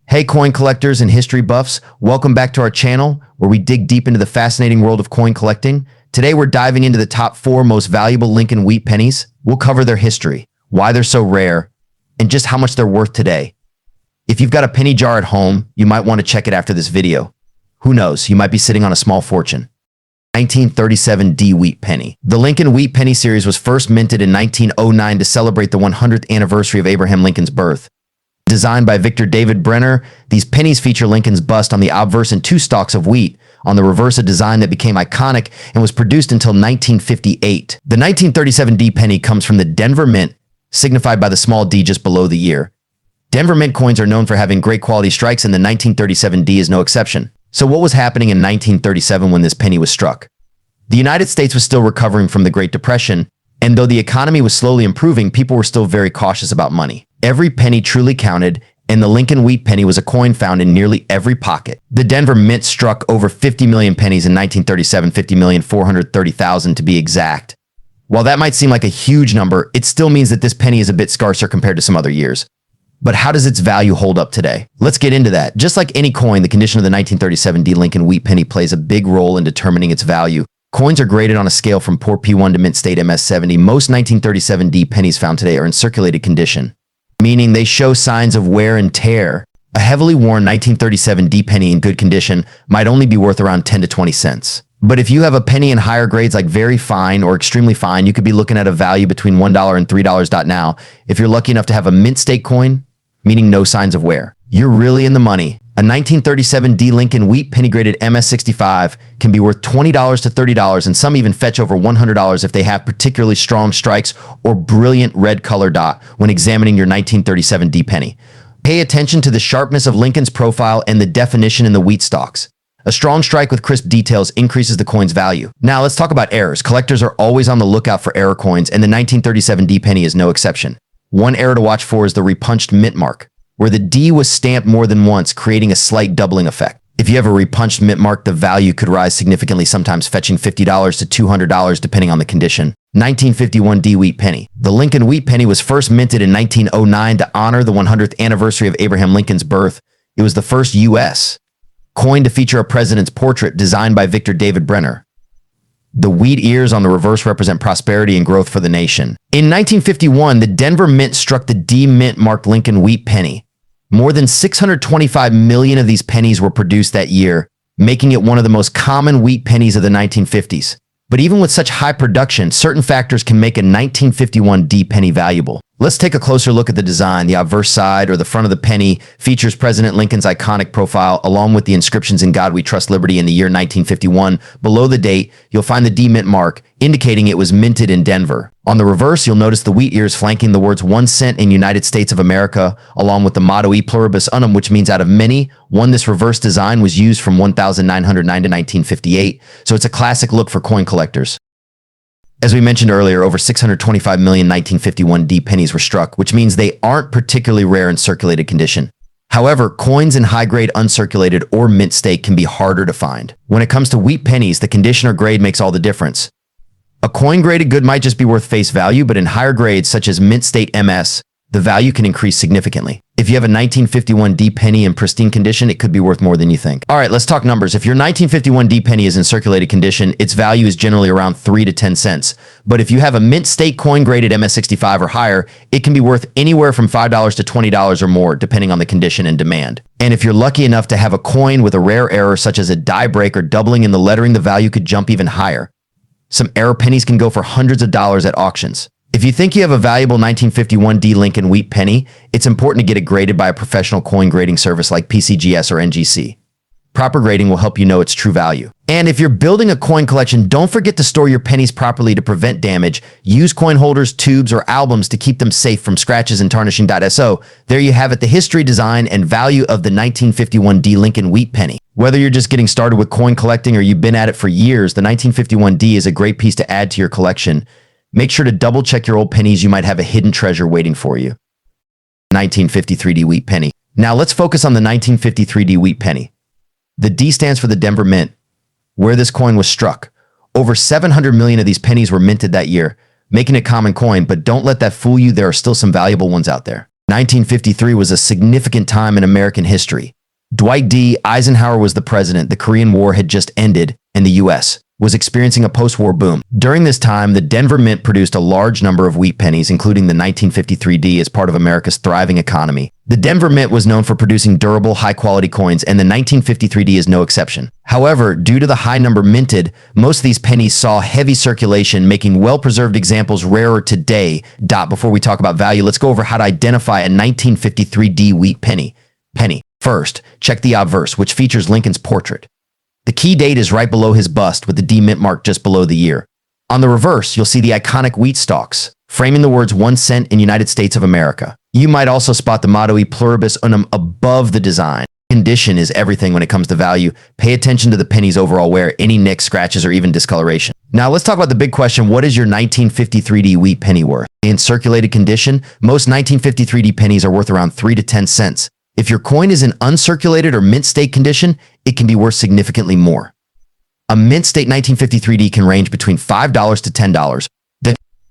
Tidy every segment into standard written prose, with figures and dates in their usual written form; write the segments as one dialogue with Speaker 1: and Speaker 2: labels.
Speaker 1: Hey coin collectors and history buffs, welcome back to our channel where we dig deep into the fascinating world of coin collecting. Today we're diving into the top 4 most valuable Lincoln wheat pennies. We'll cover their history, why they're so rare, and just how much they're worth today. If you've got a penny jar at home, you might want to check it after this video. Who knows, you might be sitting on a small fortune. 1937 D wheat penny. The Lincoln wheat penny series was first minted in 1909 to celebrate the 100th anniversary of Abraham Lincoln's birth. Designed by Victor David Brenner, these pennies feature Lincoln's bust on the obverse and 2 stalks of wheat, on the reverse a design that became iconic and was produced until 1958. The 1937 D penny comes from the Denver Mint, signified by the small d just below the year. Denver Mint coins are known for having great quality strikes, and the 1937 D is no exception. So what was happening in 1937 when this penny was struck? The United States was still recovering from the Great Depression, and though the economy was slowly improving, people were still very cautious about money. Every penny truly counted, and the Lincoln wheat penny was a coin found in nearly every pocket. The Denver Mint struck over 50 million pennies in 1937, 50,430,000 to be exact. While that might seem like a huge number, it still means that this penny is a bit scarcer compared to some other years. But how does its value hold up today? Let's get into that. Just like any coin, the condition of the 1937 D Lincoln wheat penny plays a big role in determining its value. Coins are graded on a scale from poor P1 to mint state MS70. Most 1937 D pennies found today are in circulated condition, meaning they show signs of wear and tear. A heavily worn 1937 D penny in good condition might only be worth around 10 to 20 cents. But if you have a penny in higher grades like very fine or extremely fine, you could be looking at a value between $1 and $3. Now, if you're lucky enough to have a mint state coin, meaning no signs of wear, you're really in the money. A 1937 D Lincoln wheat penny graded MS65 can be worth $20 to $30, and some even fetch over $100 if they have particularly strong strikes or brilliant red color dot when examining your 1937 D penny. Pay attention to the sharpness of Lincoln's profile and the definition in the wheat stalks. A strong strike with crisp details increases the coin's value. Now let's talk about errors. Collectors are always on the lookout for error coins, and the 1937 D penny is no exception. One error to watch for is the repunched mint mark, where the D was stamped more than once, creating a slight doubling effect. If you have a repunched mint mark, the value could rise significantly, sometimes fetching $50 to $200 depending on the condition. 1951 D wheat penny. The Lincoln wheat penny was first minted in 1909 to honor the 100th anniversary of Abraham Lincoln's birth. It was the first U.S. coin to feature a president's portrait, designed by Victor David Brenner. The wheat ears on the reverse represent prosperity and growth for the nation. In 1951, the Denver Mint struck the D mint marked Lincoln wheat penny. More than 625 million of these pennies were produced that year, making it one of the most common wheat pennies of the 1950s. But even with such high production, certain factors can make a 1951 D penny valuable. Let's take a closer look at the design. The obverse side, or the front of the penny, features President Lincoln's iconic profile, along with the inscriptions "In God We Trust, Liberty" in the year 1951. Below the date, you'll find the D mint mark, indicating it was minted in Denver. On the reverse, you'll notice the wheat ears flanking the words 1 cent in United States of America, along with the motto "E pluribus unum," which means out of many. This reverse design was used from 1909 to 1958, so it's a classic look for coin collectors. As we mentioned earlier, over 625 million 1951 D pennies were struck, which means they aren't particularly rare in circulated condition. However, coins in high-grade uncirculated or mint state can be harder to find. When it comes to wheat pennies, the condition or grade makes all the difference. A coin-graded good might just be worth face value, but in higher grades such as mint state MS, the value can increase significantly. If you have a 1951 D penny in pristine condition, it could be worth more than you think. All right, let's talk numbers. If your 1951 D penny is in circulated condition, its value is generally around 3 to 10 cents. But if you have a mint state coin graded MS65 or higher, it can be worth anywhere from $5 to $20 or more, depending on the condition and demand. And if you're lucky enough to have a coin with a rare error such as a die break or doubling in the lettering, the value could jump even higher. Some error pennies can go for hundreds of dollars at auctions. If you think you have a valuable 1951 D Lincoln wheat penny, it's important to get it graded by a professional coin grading service like PCGS or NGC. Proper grading will help you know its true value. And if you're building a coin collection, don't forget to store your pennies properly to prevent damage. Use coin holders, tubes, or albums to keep them safe from scratches and tarnishing. So there you have it, the history, design, and value of the 1951 D Lincoln wheat penny. Whether you're just getting started with coin collecting or you've been at it for years, the 1951 D is a great piece to add to your collection. Make sure to double check your old pennies. You might have a hidden treasure waiting for you. 1953 D wheat penny. Now let's focus on the 1953 D wheat penny. The D stands for the Denver Mint, where this coin was struck. Over 700 million of these pennies were minted that year, making it a common coin, but don't let that fool you. There are still some valuable ones out there. 1953 was a significant time in American history. Dwight D. Eisenhower was the president, the Korean War had just ended, and the U.S. was experiencing a post-war boom. During this time, the Denver Mint produced a large number of wheat pennies, including the 1953 D as part of America's thriving economy. The Denver Mint was known for producing durable, high-quality coins, and the 1953 D is no exception. However, due to the high number minted, most of these pennies saw heavy circulation, making well-preserved examples rarer today. Before we talk about value, let's go over how to identify a 1953 D wheat penny. First, check the obverse, which features Lincoln's portrait. The key date is right below his bust, with the D mint mark just below the year. On the reverse, you'll see the iconic wheat stalks, framing the words 1 cent in United States of America. You might also spot the motto E pluribus unum above the design. Condition is everything when it comes to value. Pay attention to the penny's overall wear, any nicks, scratches, or even discoloration. Now let's talk about the big question: what is your 1953 D wheat penny worth? In circulated condition, most 1953 D pennies are worth around 3 to 10 cents. If your coin is in uncirculated or mint state condition, it can be worth significantly more. A mint state 1953 D can range between $5 to $10.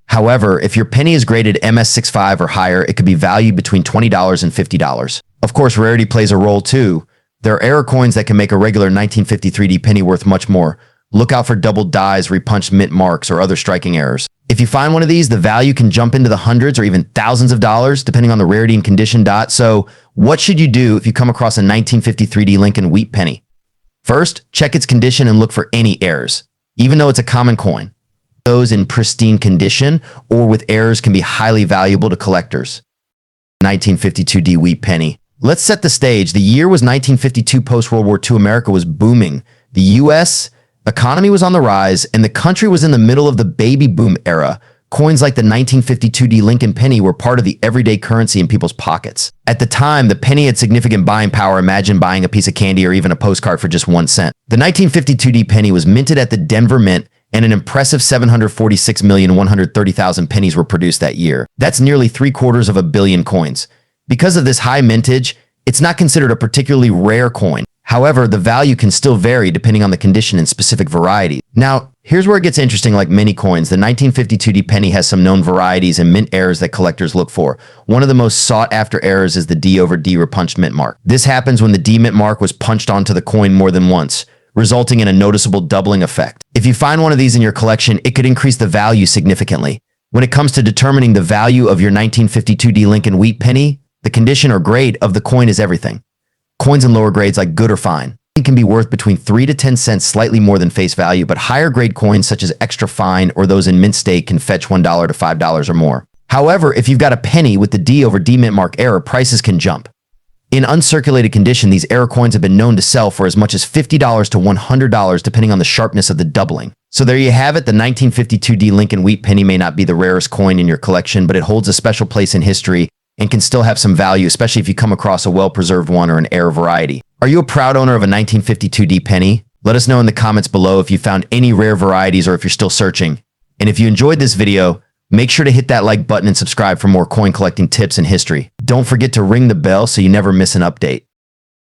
Speaker 1: However, if your penny is graded MS65 or higher, it could be valued between $20 and $50. Of course, rarity plays a role too. There are error coins that can make a regular 1953 D penny worth much more. Look out for doubled dies, repunched mint marks, or other striking errors. If you find one of these, the value can jump into the hundreds or even thousands of dollars, depending on the rarity and condition. So, what should you do if you come across a 1953 D Lincoln wheat penny? First, check its condition and look for any errors. Even though it's a common coin, those in pristine condition or with errors can be highly valuable to collectors. 1952 D wheat penny. Let's set the stage. The year was 1952. Post-World War II, America was booming. The U.S. economy was on the rise, and the country was in the middle of the baby boom era. Coins like the 1952 D Lincoln penny were part of the everyday currency in people's pockets. At the time, the penny had significant buying power. Imagine buying a piece of candy or even a postcard for just 1 cent. The 1952 D penny was minted at the Denver Mint, and an impressive 746,130,000 pennies were produced that year. That's nearly 750 million coins. Because of this high mintage, it's not considered a particularly rare coin. However, the value can still vary depending on the condition and specific variety. Now, here's where it gets interesting. Like many coins, the 1952 D penny has some known varieties and mint errors that collectors look for. One of the most sought after errors is the D over D repunched mint mark. This happens when the D mint mark was punched onto the coin more than once, resulting in a noticeable doubling effect. If you find one of these in your collection, it could increase the value significantly. When it comes to determining the value of your 1952 D Lincoln wheat penny, the condition or grade of the coin is everything. Coins in lower grades like good or fine can be worth between 3 to 10 cents, slightly more than face value, but higher grade coins such as extra fine or those in mint state can fetch $1 to $5 or more. However, if you've got a penny with the D over D mint mark error, prices can jump. In uncirculated condition, these error coins have been known to sell for as much as $50 to $100 depending on the sharpness of the doubling. So there you have it. The 1952 D Lincoln wheat penny may not be the rarest coin in your collection, but it holds a special place in history and can still have some value, especially if you come across a well-preserved one or an error variety. Are you a proud owner of a 1952 D penny? Let us know in the comments below if you found any rare varieties or if you're still searching. And if you enjoyed this video, make sure to hit that like button and subscribe for more coin collecting tips and history. Don't forget to ring the bell so you never miss an update.